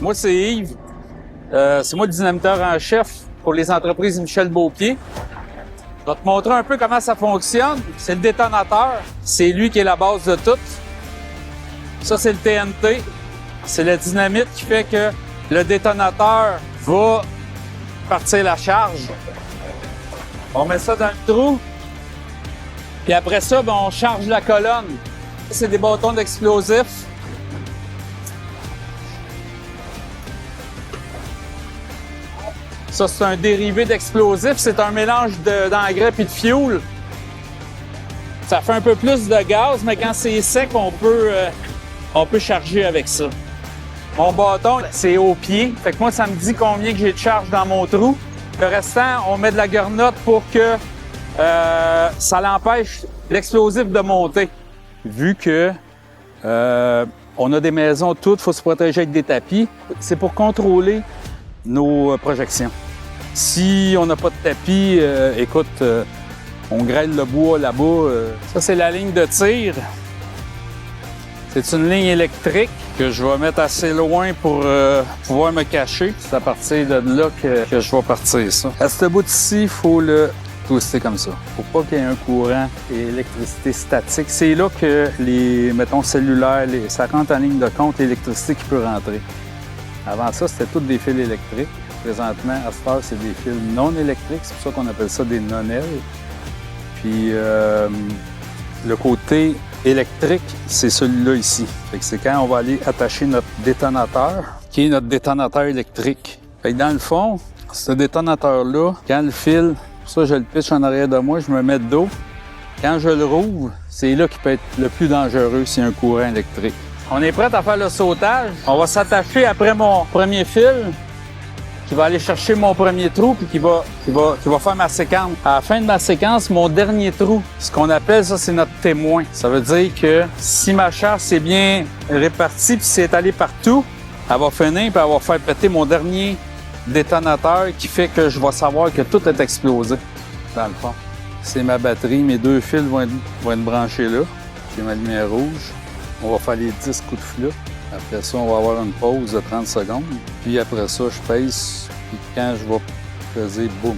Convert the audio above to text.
Moi, c'est Yves. C'est moi le dynamiteur en chef pour les entreprises Michel Beaupied. Je vais te montrer un peu comment ça fonctionne. C'est le détonateur. C'est lui qui est la base de tout. Ça, c'est le TNT. C'est la dynamite qui fait que le détonateur va partir la charge. On met ça dans le trou. Puis après ça, ben, on charge la colonne. C'est des bâtons d'explosifs. Ça, c'est un dérivé d'explosif. C'est un mélange d'engrais puis de fioul. Ça fait un peu plus de gaz, mais quand c'est sec, on peut charger avec ça. Mon bâton, c'est au pied. Fait que moi, ça me dit combien que j'ai de charge dans mon trou. Le restant, on met de la garnotte pour que ça l'empêche l'explosif de monter. Vu que on a des maisons toutes, il faut se protéger avec des tapis. C'est pour contrôler nos projections. Si on n'a pas de tapis, écoute, on grêle le bois là-bas. Ça, c'est la ligne de tir. C'est une ligne électrique que je vais mettre assez loin pour pouvoir me cacher. C'est à partir de là que je vais partir ça. À ce bout ici, il faut le twister comme ça. Faut pas qu'il y ait un courant et électricité statique. C'est là que les, mettons, cellulaires, ça rentre en ligne de compte l'électricité qui peut rentrer. Avant ça, c'était tous des fils électriques. Présentement, à cette heure, c'est des fils non électriques. C'est pour ça qu'on appelle ça des nonels. Puis le côté électrique, c'est celui-là ici. Fait que c'est quand on va aller attacher notre détonateur, qui est notre détonateur électrique. Fait que dans le fond, ce détonateur-là, quand le fil, ça je le pitch en arrière de moi, je me mets de dos. Quand je le rouvre, c'est là qu'il peut être le plus dangereux s'il y a un courant électrique. On est prêt à faire le sautage. On va s'attacher après mon premier fil qui va aller chercher mon premier trou puis qui va faire ma séquence. À la fin de ma séquence, mon dernier trou, ce qu'on appelle ça, c'est notre témoin. Ça veut dire que si ma charge s'est bien répartie puis c'est allé partout, elle va finir puis elle va faire péter mon dernier détonateur qui fait que je vais savoir que tout est explosé dans le fond. C'est ma batterie, mes deux fils vont être branchés là. J'ai ma lumière rouge. On va faire les 10 coups de flûte. Après ça, on va avoir une pause de 30 secondes. Puis après ça, je pèse. Puis quand je vais peser, boum!